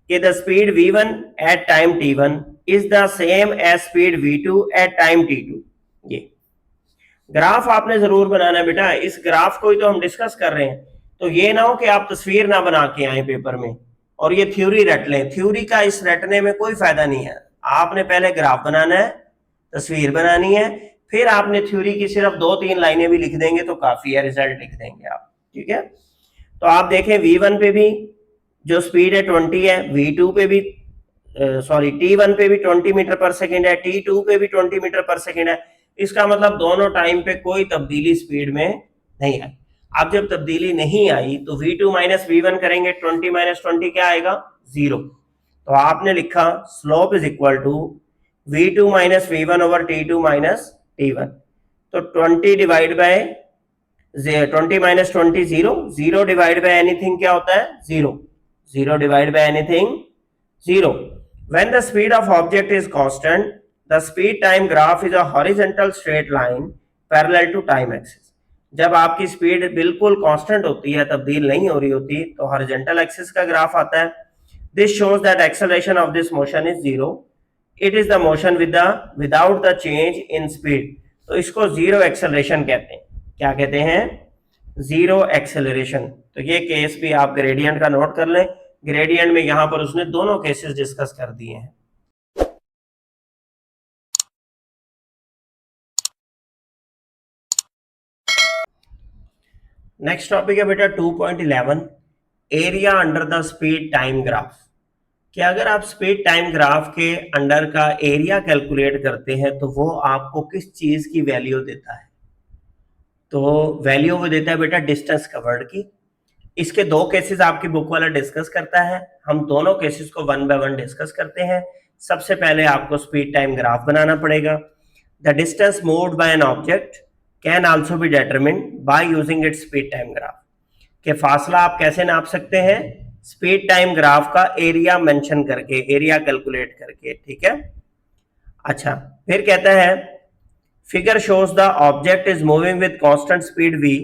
Speaker 1: कि the speed v1 at time t1 is the same as speed v2 at time t2। ये ग्राफ आपने जरूर बनाना है बेटा, इस ग्राफ को ही तो हम डिस्कस कर रहे हैं, तो ये ना हो कि आप तस्वीर ना बना के आए पेपर में और ये थ्योरी रट लें। थ्योरी का इस रटने में कोई फायदा नहीं है, आपने पहले ग्राफ बनाना है, तस्वीर बनानी है, फिर आपने थ्योरी की सिर्फ 2-3 लाइनें भी लिख देंगे तो काफी है, रिजल्ट लिख देंगे आप, ठीक है। तो आप देखें v1 पे भी जो स्पीड है 20 है, v2 पे भी सॉरी t1 पे भी 20 मीटर पर सेकेंड है, t2 पे भी 20 मीटर पर सेकेंड है। इसका मतलब दोनों टाइम पे कोई तब्दीली स्पीड में नहीं आई। अब जब तब्दीली नहीं आई तो v2 माइनस v1 करेंगे, 20 माइनस 20 क्या आएगा 0। तो आपने लिखा slope is equal to v2 minus v1 over t2 minus t1। तो 20 divide by 20 minus 20 0, 0 divide by anything क्या होता है 0, 0 divided by anything 0। When the speed of object is constant, the speed time graph is a horizontal straight line parallel to time axis। जब आपकी स्पीड बिल्कुल कांस्टेंट होती है, तब्दील नहीं हो रही होती, तो हॉरिजॉन्टल एक्सिस का ग्राफ आता है। This shows that acceleration of this motion is 0, it is the motion without the change in speed. तो इसको जीरो एक्सेलरेशन कहते हैं। क्या कहते हैं जीरो एक्सेलरेशन। तो ये केस भी आप ग्रेडियंट का नोट कर लें, ग्रेडियंट में यहां पर उसने दोनों केसेस डिस्कस कर दिए हैं। नेक्स्ट टॉपिक है बेटा 2.11 area under the speed time graph. कि अगर आप स्पीड टाइम ग्राफ के अंडर का एरिया कैलकुलेट करते हैं तो वो आपको किस चीज की वैल्यू देता है, तो वैल्यू वो देता है बेटा डिस्टेंस कवर्ड की। इसके दो केसेस आपकी बुक वाला डिस्कस करता है, हम दोनों केसेस को 1 बाय 1 डिस्कस करते हैं। सबसे पहले आपको स्पीड टाइम ग्राफ बनाना पड़ेगा। The distance moved by an object can also B determined by using its speed time graph. के फासला आप कैसे नाप सकते हैं, स्पीड टाइम ग्राफ का एरिया मेंशन करके, एरिया कैलकुलेट करके, ठीक है। अच्छा, फिर कहता है figure shows the object is moving with constant speed v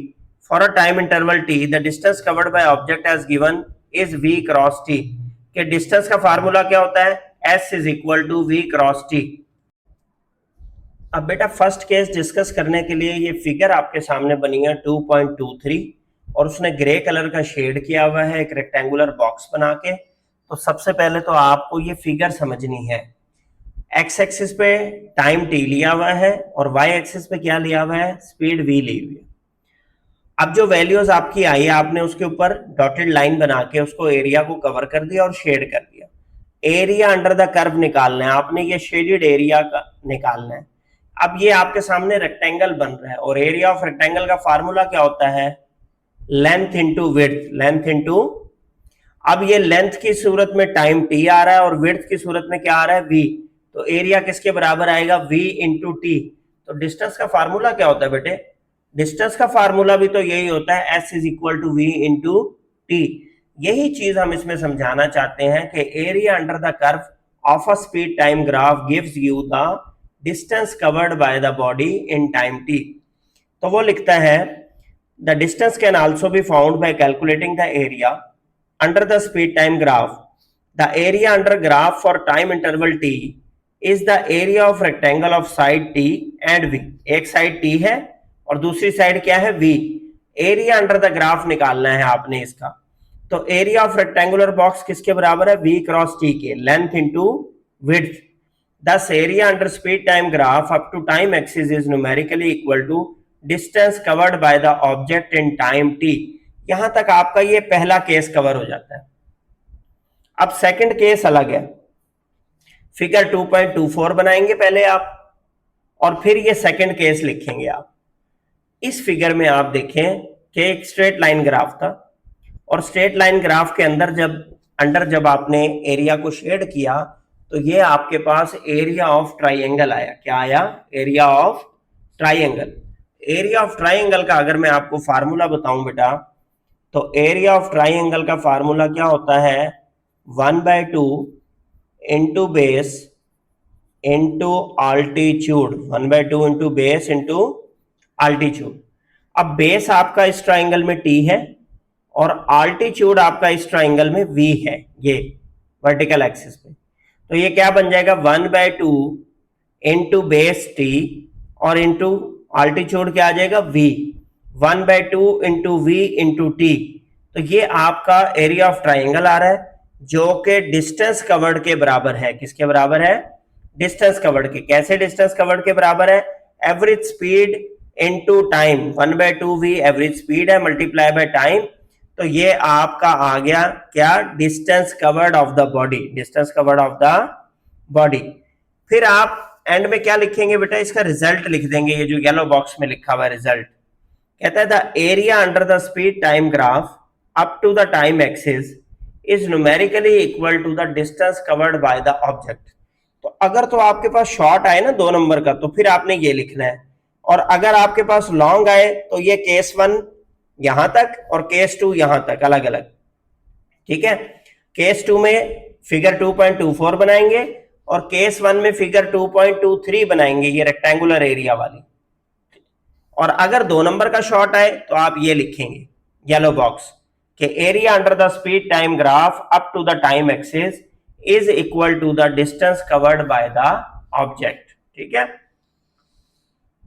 Speaker 1: for a time interval t, the distance covered by object as given is v cross t। के डिस्टेंस का फार्मूला क्या होता है s is equal to v cross t। अब बेटा फर्स्ट केस डिस्कस करने के लिए ये फिगर आपके सामने बनी है 2.23 और उसने ग्रे कलर का शेड किया हुआ है एक रेक्टेंगुलर बॉक्स बना के। तो सबसे पहले तो आपको ये फिगर समझनी है। एक्स एक्सिस पे टाइम टी लिया हुआ है और वाई एक्सिस पे क्या लिया हुआ है, स्पीड वी ली हुई है। अब जो वैल्यूज आपकी आई है, आपने उसके ऊपर डॉटेड लाइन बना के उसको एरिया को कवर कर दिया और शेड कर दिया। एरिया अंडर द कर्व निकालना है आपने, ये शेडेड एरिया का निकालना है। अब ये आपके सामने रेक्टेंगल बन रहा है और एरिया ऑफ रेक्टेंगल का फार्मूला क्या होता है, length into width, length into, अब ये लेंथ की सूरत में टाइम टी आ रहा है और विड्थ की सूरत में क्या आ रहा है, वी, तो एरिया किसके बराबर आएगा, v इंटू टी। तो डिस्टेंस का फार्मूला क्या होता है बेटे, डिस्टेंस का फार्मूला भी तो यही होता है, s is equal to v into t. यही चीज हम इसमें समझाना चाहते हैं कि area under the curve of a speed time graph gives you the distance covered by the body in time t. तो वो लिखता है the distance can also be found by calculating the area under the speed time graph. The area under graph for time interval t is the area of rectangle of side t and v। एक साइड t है और दूसरी साइड क्या है, v। Area under the graph निकालना है आपने इसका। तो एरिया ऑफ रेक्टेंगुलर बॉक्स किसके बराबर है, v क्रॉस t के, length into width. Thus area under speed time graph up to time axis is numerically equal to distance covered by the object in time t। यहां तक आपका ये पहला केस कवर हो जाता है। अब सेकंड केस अलग है, फिगर 2.24 बनाएंगे पहले आप और फिर ये सेकंड केस लिखेंगे आप। इस फिगर में आप देखें कि एक स्ट्रेट लाइन ग्राफ था और स्ट्रेट लाइन ग्राफ के अंदर जब आपने एरिया को शेड किया तो ये आपके पास एरिया ऑफ ट्राइंगल आया। क्या आया, area of triangle. Area of triangle का अगर मैं आपको फार्मूला बताऊं बेटा, तो एरिया ऑफ ट्राइंगल का फार्मूला क्या होता है, 1/2 into base into altitude, 1/2 into base into altitude. अब बेस आपका इस ट्राइंगल में टी है और आल्टीट्यूड आपका इस ट्राइंगल में वी है, ये वर्टिकल एक्सिस पे। तो ये क्या बन जाएगा, 1/2 इंटू बेस टी और इंटू आल्टीट्यूड क्या आ जाएगा, v, 1/2 into v into t. तो ये आपका एरिया ऑफ ट्राइंगल आ रहा है जो कि डिस्टेंस कवर्ड के बराबर है। किसके बराबर है, डिस्टेंस कवर्ड के। कैसे डिस्टेंस कवर्ड के बराबर है, average speed into time, 1/2 v average speed है मल्टीप्लाई बाय टाइम। तो ये आपका आ गया क्या, distance covered of the body, distance covered of the body. फिर आप एंड में क्या लिखेंगे बेटा, इसका रिजल्ट लिख देंगे, ये जो येलो बॉक्स में लिखा हुआ है रिजल्ट। कहता है the area under the speed time graph up to the time axis is numerically equal to the distance covered by the object। तो अगर तो आपके पास शॉर्ट आए ना 2 नंबर का तो फिर आपने ये लिखना है, और अगर आपके पास लॉन्ग आए तो ये केस 1 यहां तक और केस 2 यहां तक अलग अलग। ठीक है, केस 2 में फिगर 2.24 बनाएंगे और केस 1 में फिगर 2.23 बनाएंगे, ये रेक्टेंगुलर एरिया वाली। और अगर 2 नंबर का शॉर्ट आए तो आप ये लिखेंगे येलो बॉक्स कि area under the speed time graph up to the time axis is equal to the distance covered by the object. ठीक है,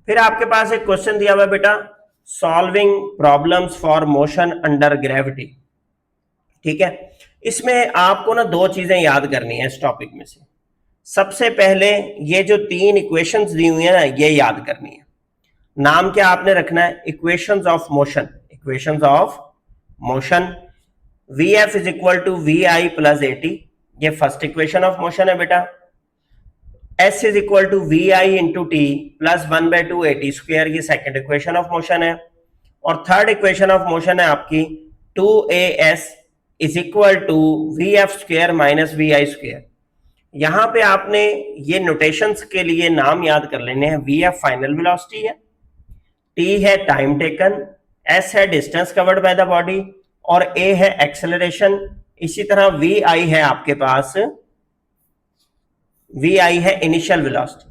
Speaker 1: फिर आपके पास एक क्वेश्चन दिया हुआ बेटा, solving problems for motion under gravity. ठीक है, इसमें आपको ना 2 चीजें याद करनी है इस टॉपिक में से। सबसे पहले ये जो 3 इक्वेशंस दी हुई है ना, ये याद करनी है। नाम क्या आपने रखना है, equations of motion, equations of motion. Vf is equal to v i plus a t, ये फर्स्ट इक्वेशन ऑफ मोशन है बेटा। S is equal to v i into t plus 1/2 a t square, ये सेकेंड इक्वेशन ऑफ मोशन है। और थर्ड इक्वेशन ऑफ मोशन है आपकी 2as is equal to v f square minus v i square. यहां पे आपने ये नोटेशंस के लिए नाम याद कर लेने हैं। वी एफ फाइनल वेलोसिटी है, टी है टाइम टेकन, एस है distance covered by the body और ए है एक्सेलरेशन। इसी तरह वी आई है आपके पास, वी आई है इनिशियल वेलोसिटी।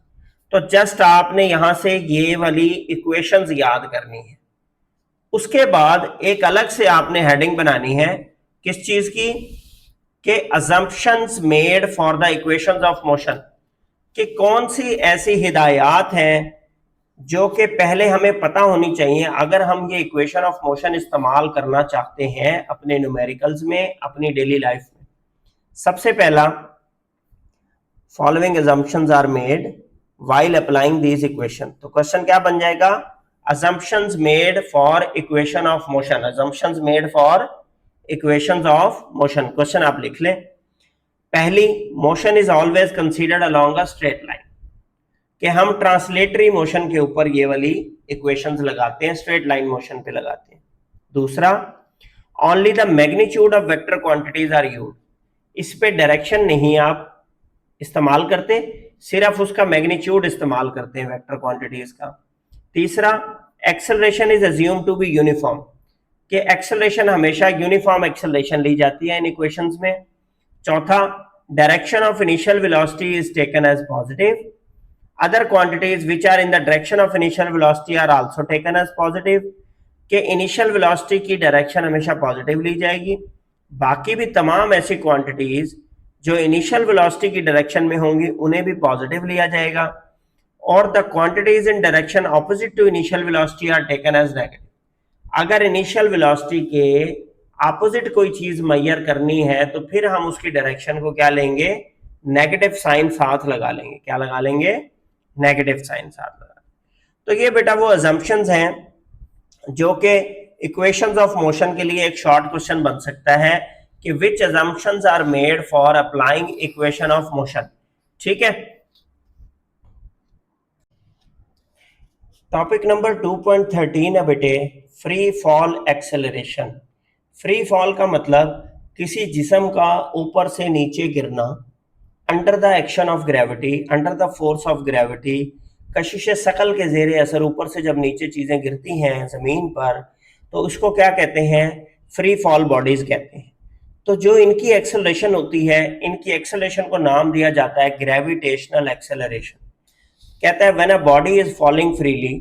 Speaker 1: तो जस्ट आपने यहां से ये वाली इक्वेशंस याद करनी है। उसके बाद एक अलग से आपने हेडिंग बनानी है, किस चीज की, कि assumptions made for the equations of motion, कि कौन सी ऐसी हिदायत हैं जो कि पहले हमें पता होनी चाहिए अगर हम ये इक्वेशन ऑफ मोशन इस्तेमाल करना चाहते हैं अपने न्यूमेरिकल्स में, अपनी डेली लाइफ में। सबसे पहला, following assumptions are made while applying these equation। तो क्वेश्चन क्या बन जाएगा, assumptions made for equation of motion, assumptions made for equations of motion। Question आप लिख लें। पहली, motion is always considered along a straight line, कि हम ट्रांसलेटरी मोशन के ऊपर ये वाली इक्वेशंस लगाते हैं, स्ट्रेट लाइन मोशन पे लगाते हैं। दूसरा, only the magnitude of vector quantities are used, इस पे डायरेक्शन नहीं आप इस्तेमाल करते, सिर्फ उसका मैग्नीट्यूड इस्तेमाल करते हैं वेक्टर क्वांटिटीज का। तीसरा, acceleration is assume to be uniform, कि एक्सेलरेशन हमेशा यूनिफॉर्म एक्सेलरेशन ली जाती है इन इक्वेशंस में। चौथा, direction of initial velocity is taken as positive, other quantities which are in the direction of initial velocity are also taken as positive, कि इनिशियल वेलोसिटी की डायरेक्शन हमेशा पॉजिटिव ली जाएगी, बाकी भी तमाम ऐसी क्वांटिटीज जो इनिशियल वेलोसिटी की डायरेक्शन में होंगी उन्हें भी पॉजिटिव लिया जाएगा, और the quantities in direction opposite to initial velocity are taken as negative. अगर इनिशियल वेलोसिटी के ऑपोजिट कोई चीज मेजर करनी है तो फिर हम उसकी डायरेक्शन को क्या लेंगे, नेगेटिव साइन साथ लगा लेंगे। क्या लगा लेंगे, नेगेटिव साइन साथ लगा। तो ये बेटा वो अजम्पशंस हैं जो कि इक्वेशंस ऑफ मोशन के लिए एक शॉर्ट क्वेश्चन बन सकता है कि which assumptions are made for applying equation of motion. ठीक है। टॉपिक नंबर 2.13 है बेटे, free fall acceleration. Free fall का मतलब किसी जिस्म का ऊपर से नीचे गिरना under the action of gravity, under the force of gravity, कशिश सकल के जेर असर ऊपर से जब नीचे चीजें गिरती हैं जमीन पर तो उसको क्या कहते हैं, फ्री फॉल बॉडीज कहते हैं। तो जो इनकी एक्सेलरेशन होती है, इनकी एक्सेलरेशन को नाम दिया जाता है ग्रेविटेशनल एक्सेलरेशन। कहता है when a body is falling freely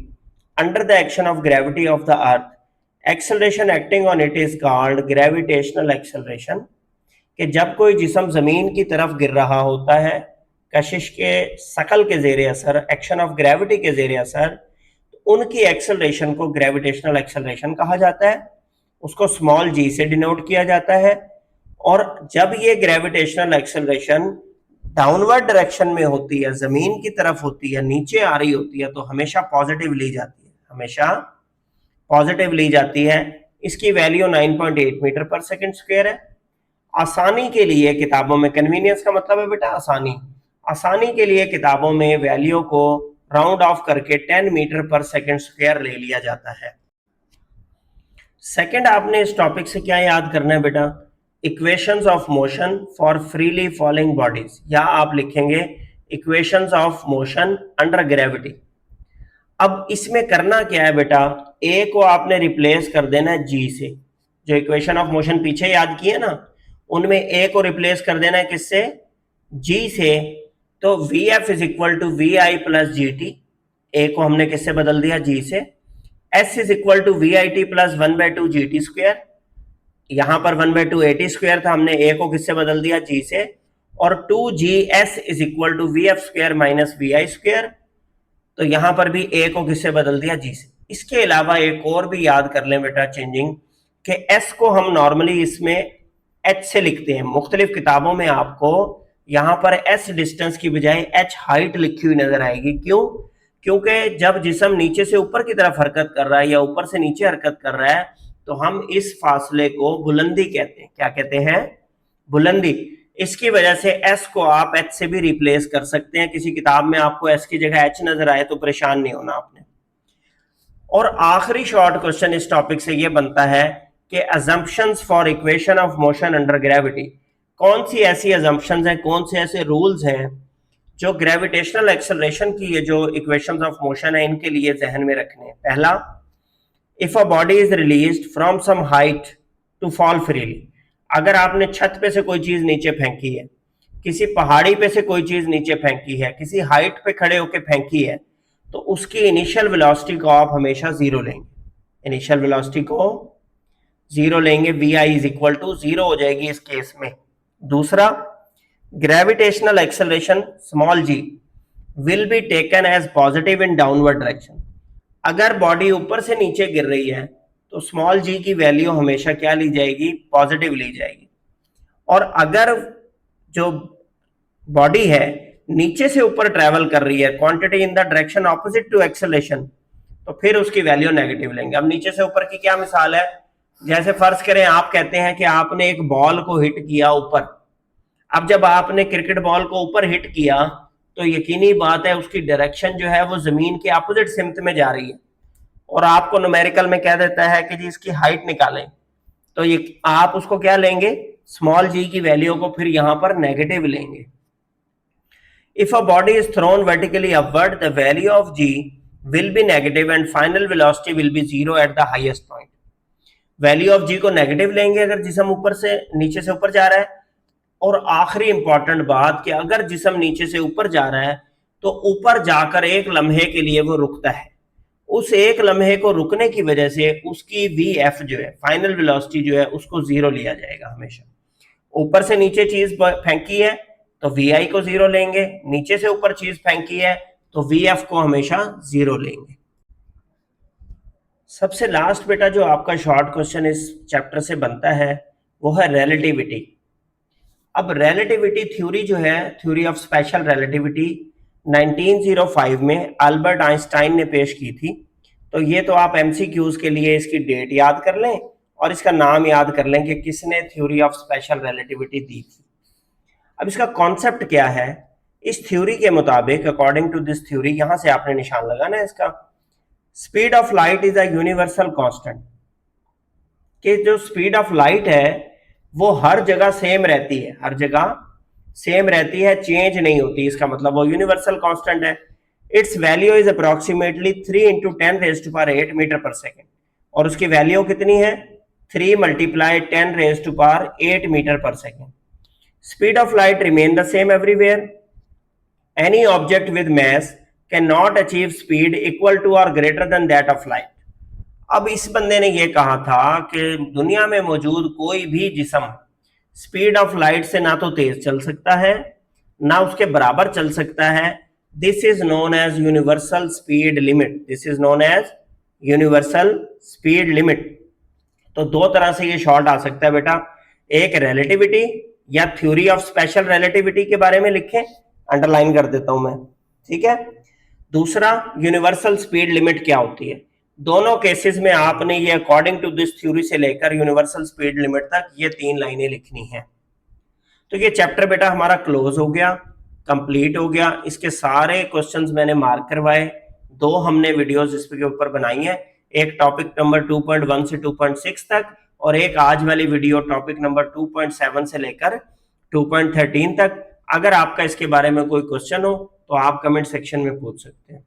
Speaker 1: under the action of gravity of the earth, acceleration acting on it is called gravitational acceleration. कि जब कोई जिस्म जमीन की तरफ गिर रहा होता है कशिश के सकल के जेर असर, एक्शन ऑफ ग्रेविटी के जेर असर, तो उनकी एक्सेलरेशन को ग्रेविटेशनल एक्सेलरेशन कहा जाता है, उसको स्मॉल जी से डिनोट किया जाता है। और जब ये ग्रेविटेशनल एक्सेलरेशन डाउनवर्ड डायरेक्शन में होती है, जमीन की तरफ होती है, नीचे आ रही होती है, तो हमेशा पॉजिटिव ली जाती है, हमेशा पॉजिटिव ली जाती है। इसकी वैल्यू 9.8 मीटर पर सेकंड स्क्वायर है। आसानी के लिए किताबों में, कन्वीनियंस का मतलब है बेटा आसानी, आसानी के लिए किताबों में वैल्यू को राउंड ऑफ करके 10 मीटर पर सेकंड स्क्वायर ले लिया जाता है। सेकंड, आपने इस टॉपिक से क्या याद करना है बेटा, equations of motion for freely falling bodies, या आप लिखेंगे equations of motion under gravity. अब इसमें करना क्या है बेटा, ए को आपने रिप्लेस कर देना है जी से, जो इक्वेशन ऑफ मोशन पीछे याद किए ना उनमें ए को रिप्लेस कर देना है किससे, जी से। तो v f is equal to v i plus g t, a को हमने किससे बदल दिया, जी से। S is equal to v i t plus 1/2 g t square, यहां पर 1/2 ए टी स्क्वायर था, हमने ए को किससे बदल दिया, जी से। और 2GS is equal to v f square minus v i square, तो यहां पर भी ए को किससे बदल दिया, जी से। इसके अलावा एक और भी याद कर लें बेटा चेंजिंग, कि एस को हम नॉर्मली इसमें एच से लिखते हैं, मुख्तलिफ किताबों में आपको यहां पर एस डिस्टेंस की बजाय एच हाइट लिखी हुई नजर आएगी। क्यों, क्योंकि जब जिस्म नीचे से ऊपर की तरफ हरकत कर रहा है या ऊपर से नीचे हरकत कर रहा है तो हम इस फासले को बुलंदी कहते हैं। क्या कहते हैं, बुलंदी। इसकी वजह से एस को आप एच से भी रिप्लेस कर सकते हैं, किसी किताब में आपको एस की जगह एच नजर आए तो परेशान नहीं होना आपने। और आखिरी शॉर्ट क्वेश्चन इस टॉपिक से ये बनता है कि assumptions for equation of motion under gravity, कौन सी ऐसी अजम्पशंस हैं, कौन से ऐसे रूल्स हैं जो ग्रेविटेशनल एक्सेलरेशन की ये जो इक्वेशंस ऑफ मोशन है इनके लिए जहन में रखने हैं। पहला, if a body is released from some height to fall freely, अगर आपने छत पे से कोई चीज नीचे फेंकी है, किसी पहाड़ी पे से कोई चीज नीचे फेंकी है, किसी हाइट पे खड़े होकर फेंकी है, तो उसकी इनिशियल वेलोसिटी को आप हमेशा जीरो लेंगे, इनिशियल वेलोसिटी को जीरो लेंगे, v i is equal to zero हो जाएगी इस केस में। दूसरा, gravitational acceleration small g will be taken as positive in downward direction, अगर बॉडी ऊपर से नीचे गिर रही है तो स्मॉल जी की वैल्यू हमेशा क्या ली जाएगी, पॉजिटिव ली जाएगी। और अगर जो बॉडी है नीचे से ऊपर ट्रेवल कर रही है, quantity in the direction opposite to acceleration, तो फिर उसकी वैल्यू नेगेटिव लेंगे। अब नीचे से ऊपर की क्या मिसाल है, जैसे फर्ज करें आप कहते हैं कि आपने एक बॉल को हिट किया ऊपर। अब जब आपने क्रिकेट बॉल को ऊपर हिट किया तो यकीनी बात है उसकी डायरेक्शन जो है वो जमीन के अपोजिट सिमत में जा रही है, और आपको न्यूमेरिकल में कह देता है कि जी इसकी हाइट निकालें, तो ये आप उसको क्या लेंगे, स्मॉल जी की वैल्यू को फिर यहां पर नेगेटिव लेंगे। If a body is thrown vertically upward, the value of g will be negative and final velocity will be 0 at the highest point. Value of g को नेगेटिव लेंगे अगर जिसम ऊपर से नीचे से ऊपर जा रहा है, और आखिरी इंपॉर्टेंट बात कि अगर जिसम नीचे से ऊपर जा रहा है तो ऊपर जाकर एक लम्हे के लिए वो रुकता है, उस एक लम्हे को रुकने की वजह से उसकी वी एफ जो है, फाइनल वेलोसिटी जो है, उसको जीरो लिया जाएगा हमेशा। ऊपर से नीचे चीज फेंकी है तो वी आई को जीरो लेंगे, नीचे से ऊपर चीज फेंकी है तो वी एफ को हमेशा जीरो लेंगे। सबसे लास्ट बेटा जो आपका शॉर्ट क्वेश्चन इस चैप्टर से बनता है वो है रिलेटिविटी। अब रिलेटिविटी थ्योरी जो है, थ्योरी ऑफ स्पेशल रिलेटिविटी 1905 में अल्बर्ट आइंस्टाइन ने पेश की थी। तो ये तो आप एमसीक्यूज के लिए इसकी डेट याद कर लें और इसका नाम याद कर लें कि किसने थ्योरी ऑफ स्पेशल रिलेटिविटी दी थी। अब इसका कॉन्सेप्ट क्या है, इस थ्योरी के मुताबिक, अकॉर्डिंग टू दिस थ्योरी, यहां से आपने निशान लगाना है इसका, speed of light is a universal constant, कि जो स्पीड ऑफ लाइट है वो हर जगह सेम रहती है, हर जगह सेम रहती है, चेंज नहीं होती, इसका मतलब वो यूनिवर्सल कांस्टेंट है। It's value is approximately 3 × 10⁸ metre per second, और उसकी वैल्यू कितनी है, 3 × 10⁸ metre per second. Speed of light remain the same everywhere. Any object with mass cannot achieve speed equal to or greater than that of light. अब इस बंदे ने ये कहा था कि दुनिया में मौजूद कोई भी जिस्म स्पीड ऑफ लाइट से ना तो तेज चल सकता है ना उसके बराबर चल सकता है। This is known as universal speed limit, this is known as universal speed limit. तो दो तरह से ये शॉर्ट आ सकता है बेटा, एक रिलेटिविटी या थ्योरी ऑफ स्पेशल रिलेटिविटी के बारे में लिखें, अंडरलाइन कर देता हूं मैं, ठीक है। दूसरा यूनिवर्सल स्पीड लिमिट क्या होती है। दोनों केसेस में आपने ये अकॉर्डिंग टू दिस थ्योरी से लेकर यूनिवर्सल स्पीड लिमिट तक ये 3 लाइनें लिखनी है। तो ये चैप्टर बेटा हमारा क्लोज हो गया, कंप्लीट हो गया। इसके सारे क्वेश्चंस मैंने मार्क करवाए, 2 हमने वीडियोस इस के ऊपर बनाई है, एक टॉपिक नंबर 2.1 से 2.6 तक, और एक आज वाली वीडियो टॉपिक नंबर 2.7 से लेकर 2.13 तक। अगर आपका इसके बारे में कोई क्वेश्चन हो तो आप कमेंट सेक्शन में पूछ सकते हैं।